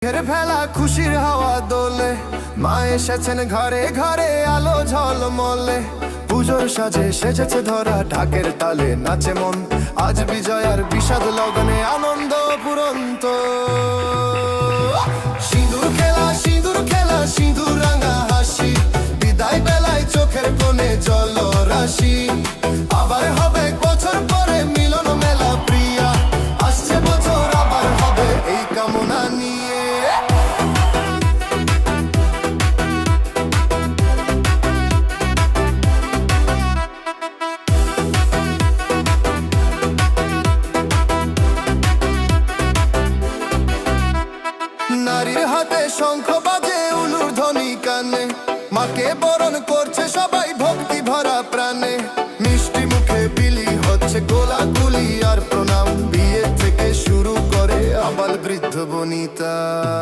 ভেলা খুশির হাওয়া দোলে, মা এসেছেন ঘরে ঘরে আলো ঝলমলে। পুজোর সাজে সেজেছে ধরা, ঢাকের তালে নাচে মন। আজ বিজয় আর বিষাদ লগনে আনন্দ পুরন্ত। সিঁদুর খেলা সিঁদুর রাঙা হাসি, বিদায় বেলায় চোখের কোণে জল রাশি। আবার হবে বছর পরে মিলন মেলা প্রিয়া, আসছে বছর আবার হবে এই কামনা নিয়ে। নারীর হাতে শঙ্খ বাজে উলুর ধ্বনি কানে, মাকে বরণ করছে সবাই ভক্তি ভরা প্রাণে। মিষ্টি মুখে বিলি হচ্ছে গোলাগুলি আর প্রণাম, বিয়ে থেকে শুরু করে আবাল বৃদ্ধ বনিতা।